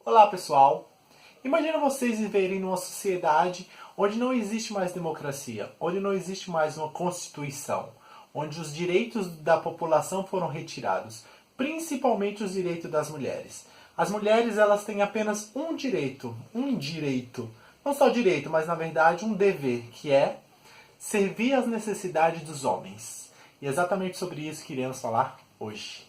Olá pessoal! Imagina vocês viverem numa sociedade onde não existe mais democracia, onde não existe mais uma constituição, onde os direitos da população foram retirados, principalmente os direitos das mulheres. As mulheres elas têm apenas um direito, não só direito, mas na verdade um dever, que é servir às necessidades dos homens. E é exatamente sobre isso que iremos falar hoje.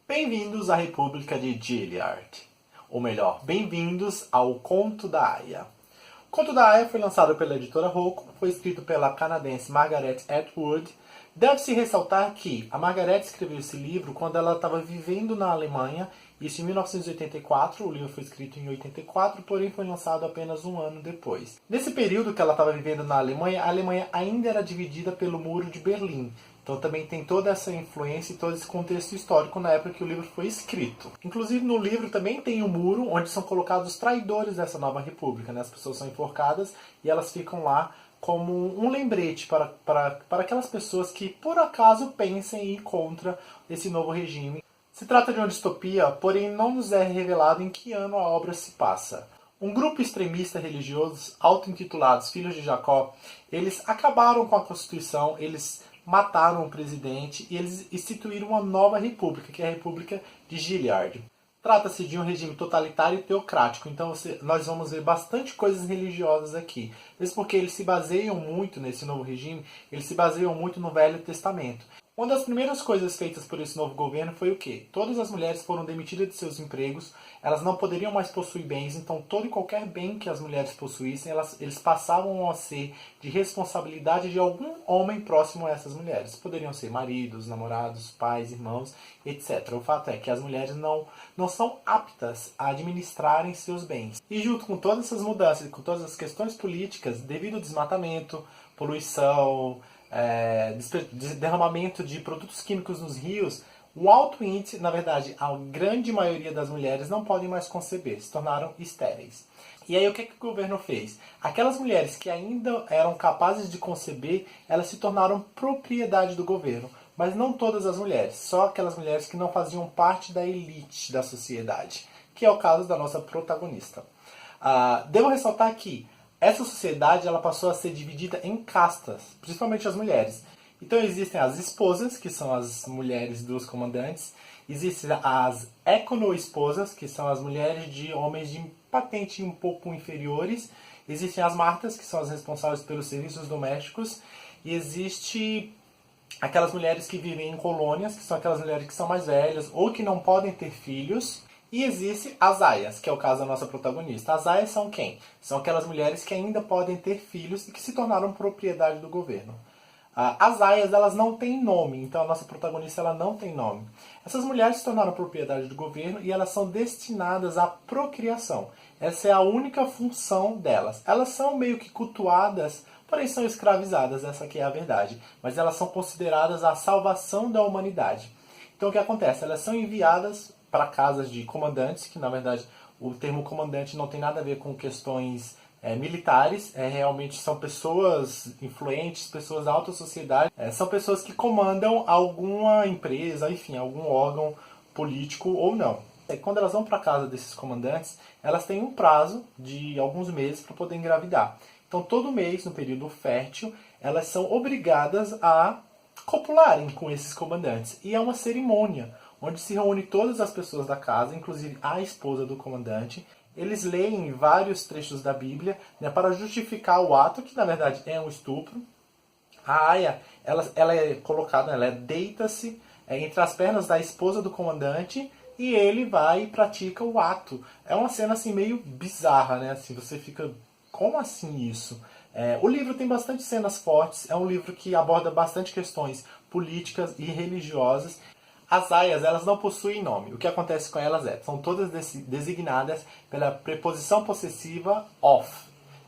Bem-vindos à República de Gilead. Ou melhor, bem-vindos ao Conto da Aia. O Conto da Aia foi lançado pela editora Rocco, foi escrito pela canadense Margaret Atwood. Deve-se ressaltar que a Margaret escreveu esse livro quando ela estava vivendo na Alemanha, isso em 1984, o livro foi escrito em 84, porém foi lançado apenas um ano depois. Nesse período que ela estava vivendo na Alemanha, a Alemanha ainda era dividida pelo Muro de Berlim. Então também tem toda essa influência e todo esse contexto histórico na época que o livro foi escrito. Inclusive no livro também tem um muro onde são colocados os traidores dessa nova república, né? As pessoas são enforcadas e elas ficam lá como um lembrete para aquelas pessoas que por acaso pensem em ir contra esse novo regime. Se trata de uma distopia, porém não nos é revelado em que ano a obra se passa. Um grupo extremista religioso, auto-intitulados Filhos de Jacó, eles acabaram com a Constituição, eles mataram o presidente e eles instituíram uma nova república, que é a República de Gilead. Trata-se de um regime totalitário e teocrático, então nós vamos ver bastante coisas religiosas aqui. Isso porque eles se baseiam muito nesse novo regime, eles se baseiam muito no Velho Testamento. Uma das primeiras coisas feitas por esse novo governo foi o quê? Todas as mulheres foram demitidas de seus empregos, elas não poderiam mais possuir bens, então todo e qualquer bem que as mulheres possuíssem, eles passavam a ser de responsabilidade de algum homem próximo a essas mulheres. Poderiam ser maridos, namorados, pais, irmãos, etc. O fato é que as mulheres não são aptas a administrarem seus bens. E junto com todas essas mudanças, com todas as questões políticas, devido ao desmatamento, poluição, derramamento de produtos químicos nos rios, o alto índice, na verdade, a grande maioria das mulheres não podem mais conceber, se tornaram estéreis. E aí o que o governo fez? Aquelas mulheres que ainda eram capazes de conceber, elas se tornaram propriedade do governo. Mas não todas as mulheres, só aquelas mulheres que não faziam parte da elite da sociedade, que é o caso da nossa protagonista. Devo ressaltar que essa sociedade ela passou a ser dividida em castas, principalmente as mulheres. Então existem as esposas, que são as mulheres dos comandantes. Existem as econo-esposas, que são as mulheres de homens de patente um pouco inferiores. Existem as martas, que são as responsáveis pelos serviços domésticos. E existe aquelas mulheres que vivem em colônias, que são aquelas mulheres que são mais velhas ou que não podem ter filhos. E existe as aias, que é o caso da nossa protagonista. As aias são quem? São aquelas mulheres que ainda podem ter filhos e que se tornaram propriedade do governo. As aias, elas não têm nome, então a nossa protagonista ela não tem nome. Essas mulheres se tornaram propriedade do governo e elas são destinadas à procriação. Essa é a única função delas. Elas são meio que cultuadas, porém são escravizadas, essa aqui é a verdade. Mas elas são consideradas a salvação da humanidade. Então o que acontece? Elas são enviadas para casas de comandantes, que na verdade o termo comandante não tem nada a ver com questões militares, realmente são pessoas influentes, pessoas da alta sociedade, são pessoas que comandam alguma empresa, enfim, algum órgão político ou não. Quando elas vão para a casa desses comandantes, elas têm um prazo de alguns meses para poder engravidar. Então todo mês, no período fértil, elas são obrigadas a copularem com esses comandantes. E é uma cerimônia onde se reúne todas as pessoas da casa, inclusive a esposa do comandante. Eles leem vários trechos da Bíblia, né, para justificar o ato, que na verdade é um estupro. A aia, ela é colocada, ela deita-se entre as pernas da esposa do comandante e ele vai e pratica o ato. É uma cena assim meio bizarra, né? Assim, você fica, como assim isso? O livro tem bastante cenas fortes, é um livro que aborda bastante questões políticas e religiosas. As aias, elas não possuem nome. O que acontece com elas são todas designadas pela preposição possessiva of,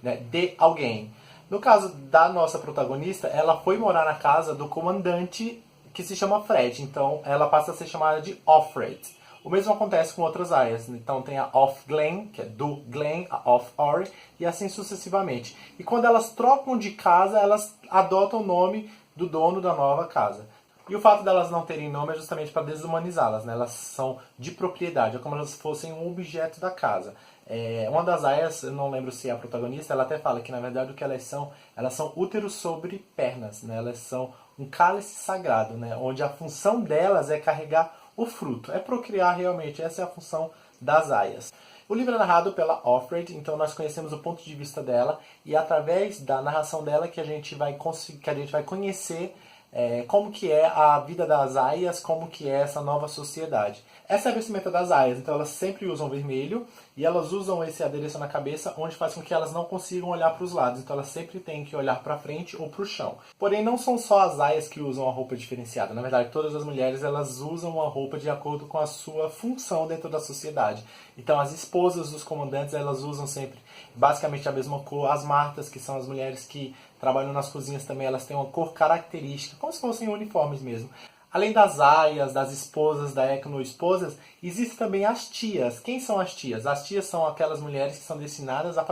né, de alguém. No caso da nossa protagonista, ela foi morar na casa do comandante que se chama Fred. Então ela passa a ser chamada de Offred. O mesmo acontece com outras aias. Então tem a of Glen, que é do Glen, a of Ori, e assim sucessivamente. E quando elas trocam de casa, elas adotam o nome do dono da nova casa. E o fato delas não terem nome é justamente para desumanizá-las, né? Elas são de propriedade, é como se elas fossem um objeto da casa. Uma das aias, eu não lembro se é a protagonista, ela até fala que na verdade o que elas são úteros sobre pernas, né? Elas são um cálice sagrado, né? Onde a função delas é carregar o fruto, é procriar realmente, essa é a função das aias. O livro é narrado pela Offred, então nós conhecemos o ponto de vista dela e através da narração dela que a gente vai conhecer como que é a vida das aias, como que é essa nova sociedade. Essa é a vestimenta das aias, então elas sempre usam vermelho e elas usam esse adereço na cabeça onde faz com que elas não consigam olhar para os lados, então elas sempre têm que olhar para frente ou para o chão. Porém, não são só as aias que usam a roupa diferenciada, na verdade todas as mulheres elas usam a roupa de acordo com a sua função dentro da sociedade. Então as esposas dos comandantes elas usam sempre basicamente a mesma cor, as martas, que são as mulheres que trabalham nas cozinhas também, elas têm uma cor característica, como se fossem uniformes mesmo. Além das aias, das esposas, da ecno-esposas, existem também as tias. Quem são as tias? As tias são aquelas mulheres que são destinadas a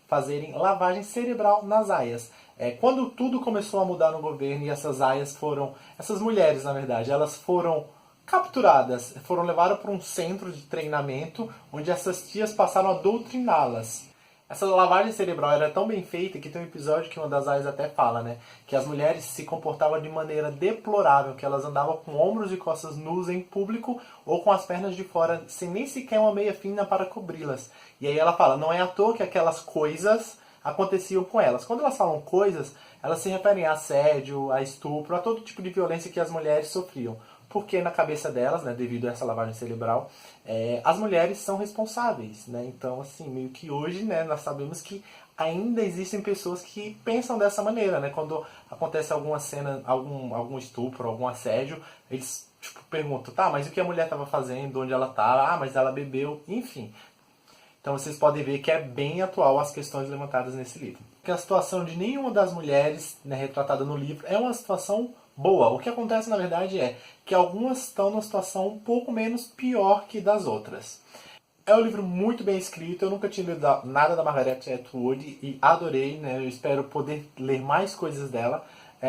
fazerem lavagem cerebral nas aias. Quando tudo começou a mudar no governo e essas mulheres, na verdade, elas foram capturadas, foram levadas para um centro de treinamento, onde essas tias passaram a doutriná-las. Essa lavagem cerebral era tão bem feita que tem um episódio que uma das aias até fala, né? Que as mulheres se comportavam de maneira deplorável, que elas andavam com ombros e costas nus em público ou com as pernas de fora, sem nem sequer uma meia fina para cobri-las. E aí ela fala, não é à toa que aquelas coisas aconteciam com elas. Quando elas falam coisas, elas se referem a assédio, a estupro, a todo tipo de violência que as mulheres sofriam. Porque na cabeça delas, né, devido a essa lavagem cerebral, as mulheres são responsáveis, né? Então, assim, meio que hoje, né, nós sabemos que ainda existem pessoas que pensam dessa maneira, né? Quando acontece alguma cena, algum estupro, algum assédio, eles perguntam, tá, mas o que a mulher estava fazendo, onde ela estava, mas ela bebeu, enfim. Então vocês podem ver que é bem atual as questões levantadas nesse livro. Porque a situação de nenhuma das mulheres, né, retratada no livro é uma situação boa. O que acontece, na verdade, é que algumas estão numa situação um pouco menos pior que das outras. É um livro muito bem escrito, eu nunca tinha lido nada da Margaret Atwood e adorei, né? Eu espero poder ler mais coisas dela.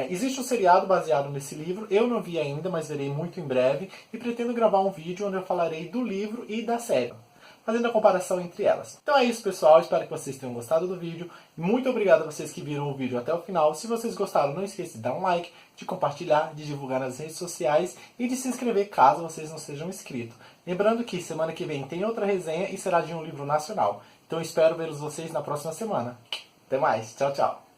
Existe um seriado baseado nesse livro, eu não vi ainda, mas verei muito em breve, e pretendo gravar um vídeo onde eu falarei do livro e da série, fazendo a comparação entre elas. Então é isso, pessoal. Espero que vocês tenham gostado do vídeo. Muito obrigado a vocês que viram o vídeo até o final. Se vocês gostaram, não esqueça de dar um like, de compartilhar, de divulgar nas redes sociais e de se inscrever caso vocês não sejam inscritos. Lembrando que semana que vem tem outra resenha e será de um livro nacional. Então espero vê-los vocês na próxima semana. Até mais. Tchau, tchau.